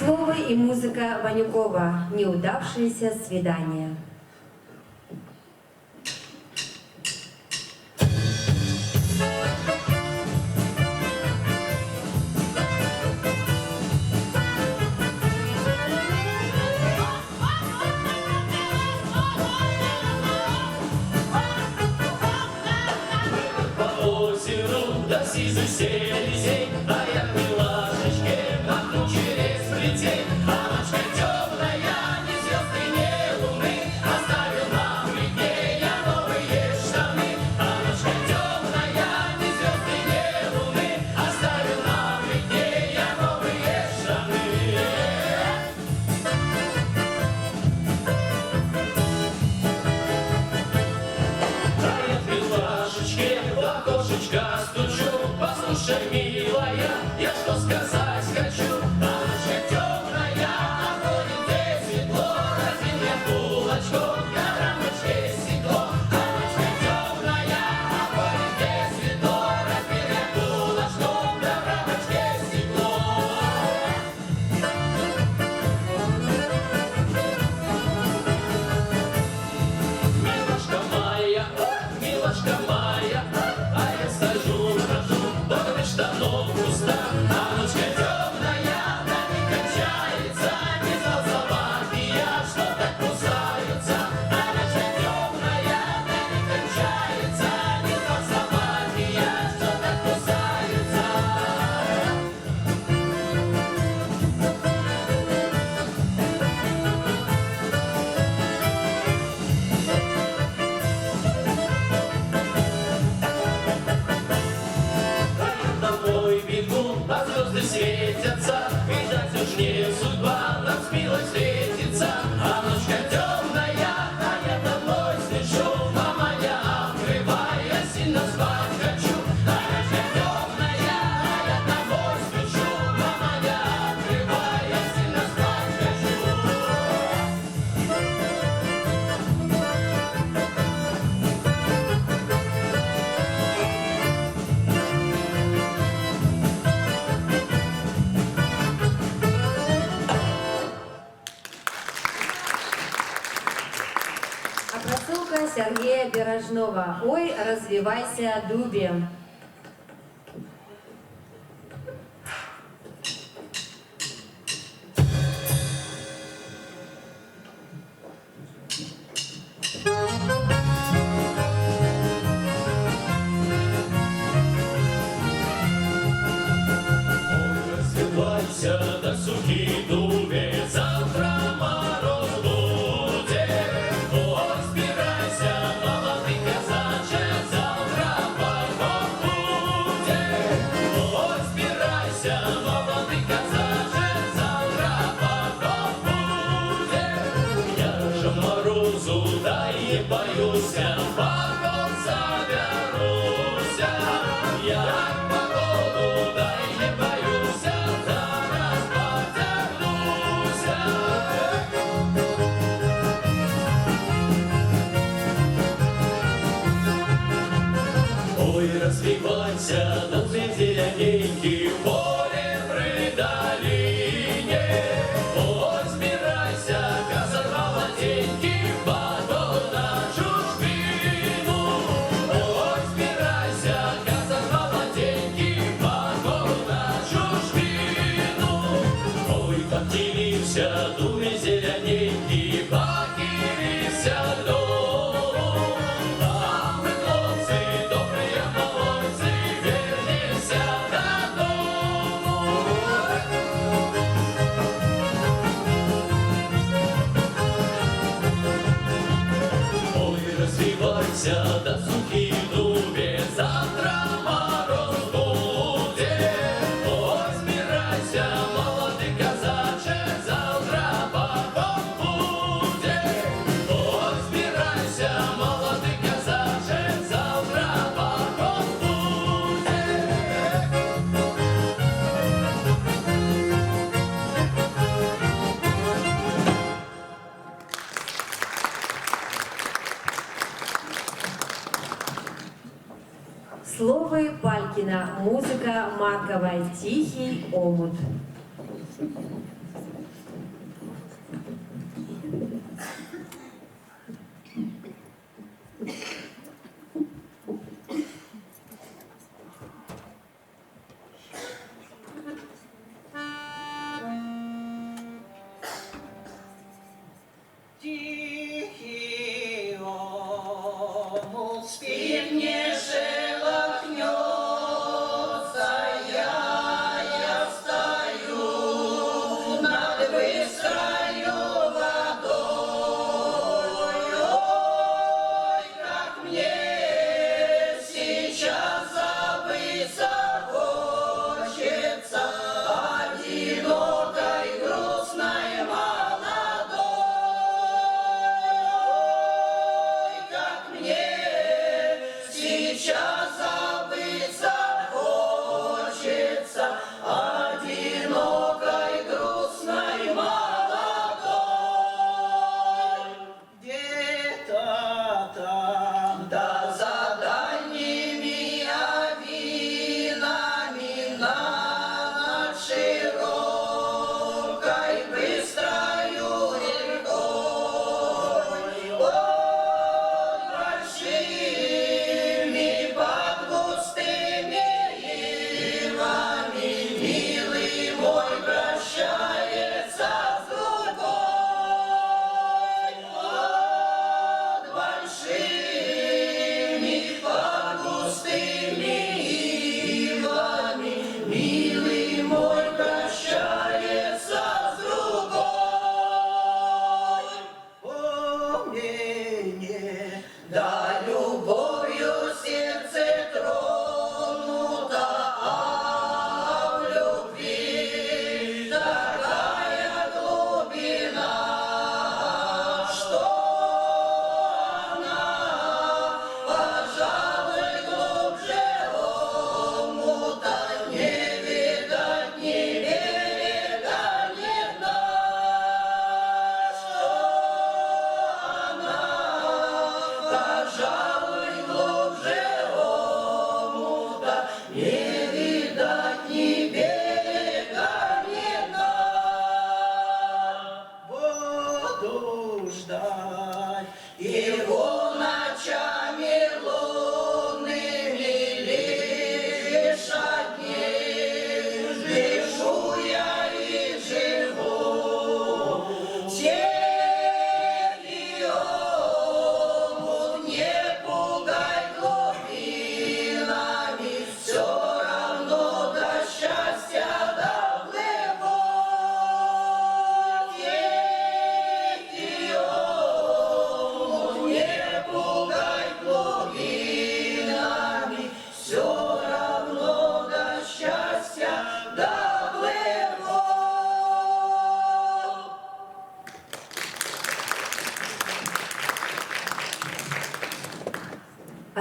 Слово и музыка Ванюкова «Неудавшееся свидание». Сергея Бережного. Ой, развивайся, дубе. На сухій дубі завтра мороз буде. Ой, збирайся, молодий козаче, завтра поход буде. Ой, збирайся, молодий козаче, завтра поход буде. Я ж морозу да й боюся, в поход заберуся. Як погоду да й не боюся, развивайся на зелененький поле при долине. Ой, збирайся, казак молоденький, батон на чужбину. Ой, збирайся, казак молоденький, батон на чужбину. Ой, покилився думе зелененький, покилився дому. А ми, хлопці, добрые молодці, вернемся додому. Ой, развивайся на сухій дубі, завтра мороз буде. Ой, збирайся, молодий козаче, завтра поход буде. Ой, збирайся, молодий козаче, завтра поход буде. Слово Палькина, музыка Марковой, «Тихий омут». Тихий омут спит, не шелохнется, я встаю над быстрою водой.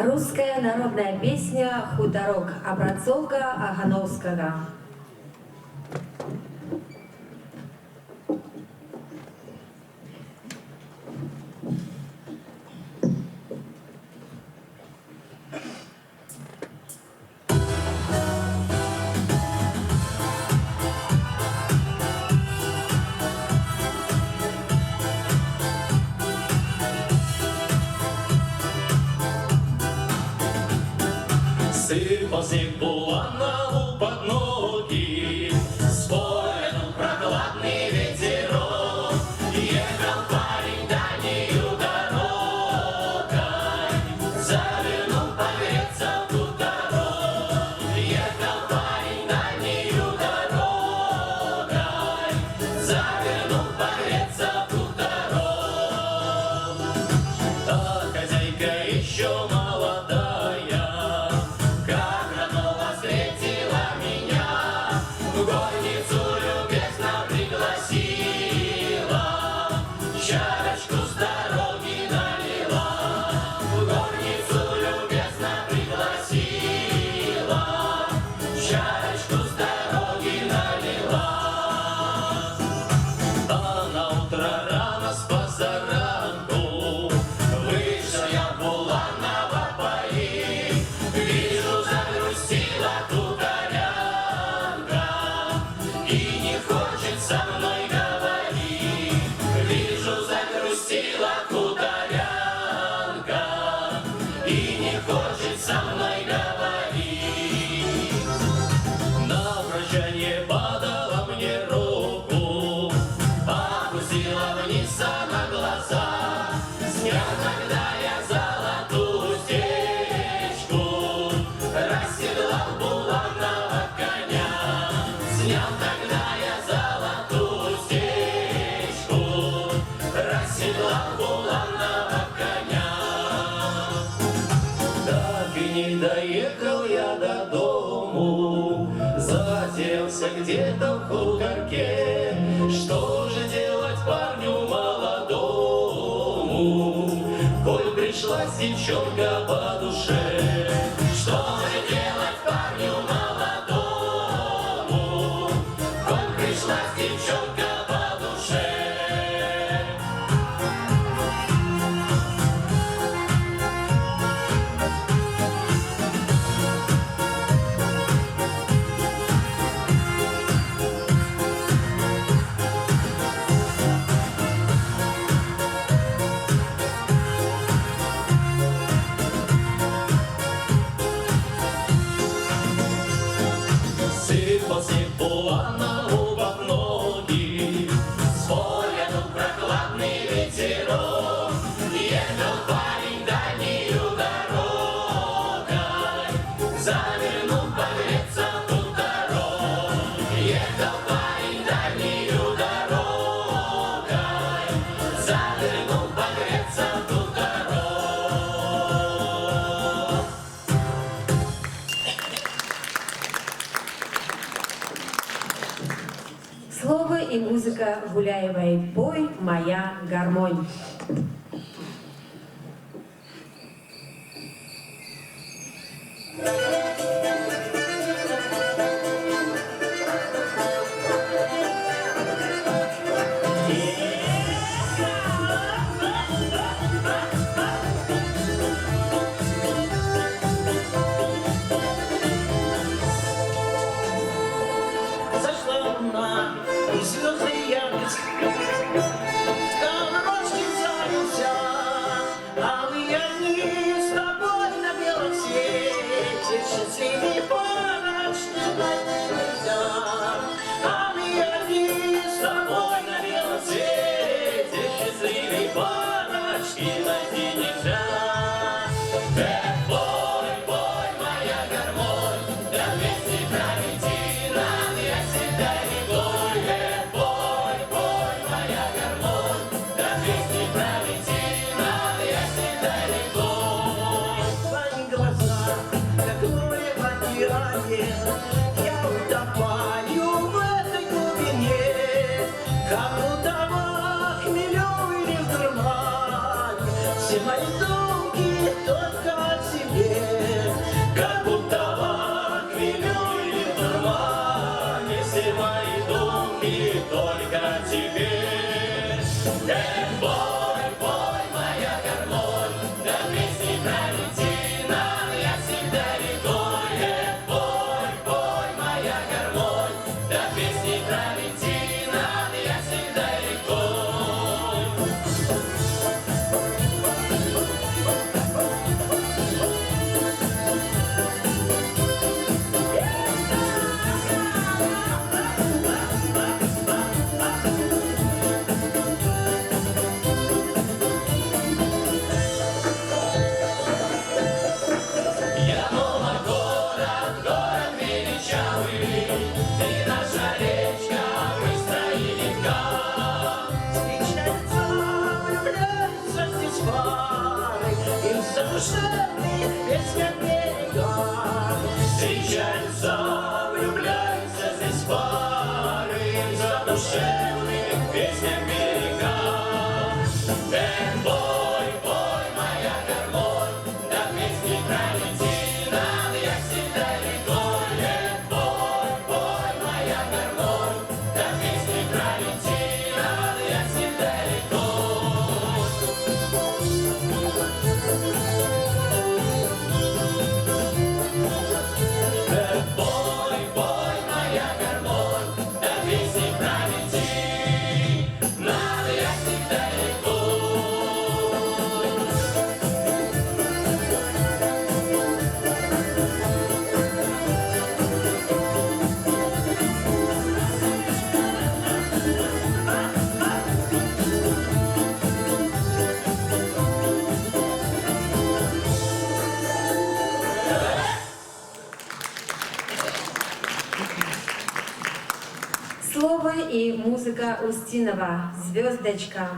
Русская народная песня «Хуторок», опрацоўка Агановскага. Сыпал снег булану под ноги, с поля дул прохладный ветерок. Ехал парень дальнею дорогой, завернул погреться в хуторок. Ехал парень дальнею дорогой, завернул погреться в хуторок. А хозяйка еще молодая, в горницу любезно пригласила, чарочку с дороги налила. В горницу любезно пригласила, чарочку с дороги налила. А на утро рано с позаранку вышел я в Буланово пои. Вижу, загрустила хуторянка и не хочет со мной говорить. Вижу, загрустила хуторянка и не хочет со мной говорить. На прощание подала мне руку, опустила вниз на глаза. Снял тогда я золотую уздечку, расседлал буланого коня. Снял тогда я золотую уздечку, расседлал буланого коня. Так и не доехал я до дому, затерялся где-то в хуторке. Что же делать парню молодому, коль пришлась девчонка по душе? Что же делать парню молодому, коль пришлась девчонка по душе? Сыпал снег булану под ноги, с поля дул прохладный ветерок. Ехал парень дальнею дорогой, завернул погреться в хуторок. Ехал парень дальнею дорогой, завернул погреться в хуторок. Слово и музыка Гуляевой «Пой, моя гармонь». Зашла луна, и звезды яркость, ночь не занялся, а мы одни с тобой на белом свете, счастливый парочки нельзя. А мы одни с тобой на белом свете, счастливый парочки найти нельзя. Пой, пой, моя гармонь, да песни про ветеран я всегда рекой. Пой, пой, моя гармонь, да песни про ветеран я всегда рекой. Твои глаза, как море вода, все мои думки только о тебе. Бой, бой, моя гармонь, до песни Валентина я всегда рекой. Бой, бой, моя гармонь, до песни Валентина я всегда рекой. Я дома город величавый, ты наша речка, быстро и легка. Встречаются, влюбляются здесь пары, им задушевные песня берега. Встречаются, влюбляются здесь пары, им задушевных песнях берега. Бой, бой, моя гармонь, до песни Валентина я всегда рекой. Бой, бой, моя гармонь, до песни Валентина я всегда рекой. Бой, бой, моя гармонь, до песни Валентина я всегда рекой. Слово и музыка Устинова «Звездочка».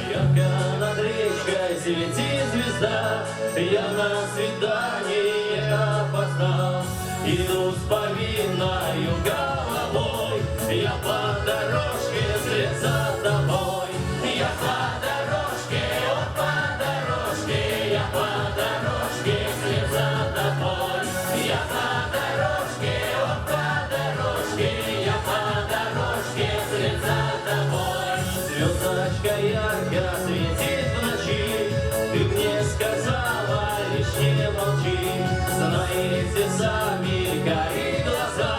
Ярко над речкой светит звезда, я на свидание опоздал. Иду с повинною головой, я по дорожке вслед за тобой. Я по дорожке, вот по дорожке, я по дорожке вслед за тобой. Я по дорожке, вот по дорожке, я по дорожке вслед за тобой. Звездочка ярко светит в ночи, ты мне сказала, лишь не молчи. Знаете сами, гори глаза,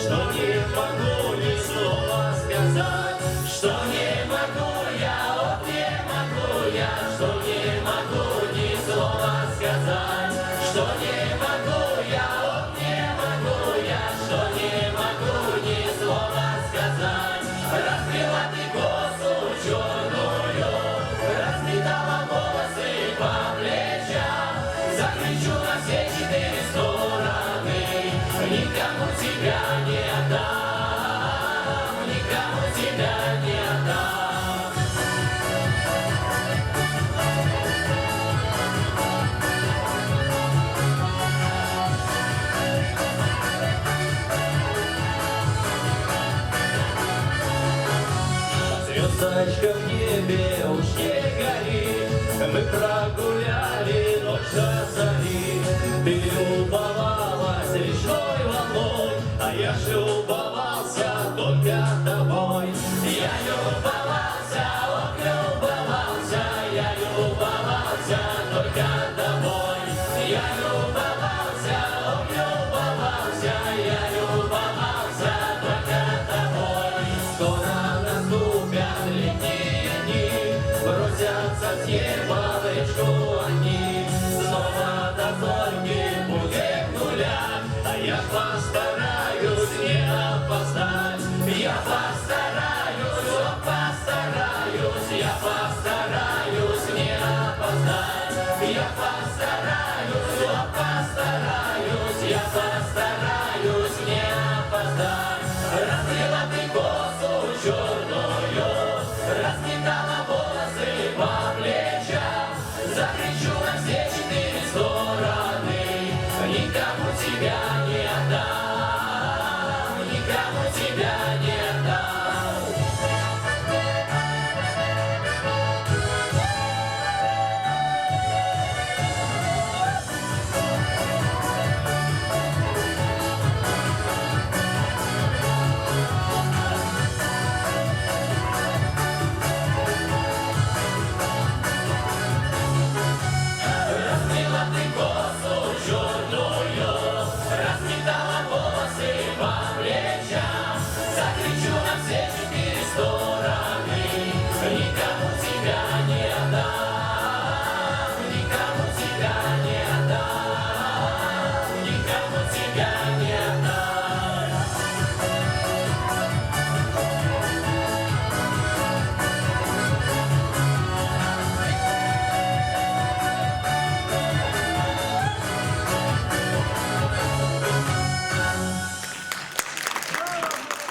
что не могу ни слова сказать. Что не могу я, вот не могу я, что не могу ни слова сказать. Что не могу я, вот не могу я, что не могу ни слова сказать. Разбила ты косу черную, разметала волосы по плечам. Закричу на все четыре стороны, никому тебя не отдам, никому тебя не отдам. Звездочка в небе уж не гори, мы прогуляли ночь до зари. Ты любовалась речной волной, а я ж любовался только тобой. Я любовался, ох, любовался, я любовался только тобой. Я любовался, ох, любовался, я любовался только тобой. Скоро наступят летние дни, бросятся с неба в речку они.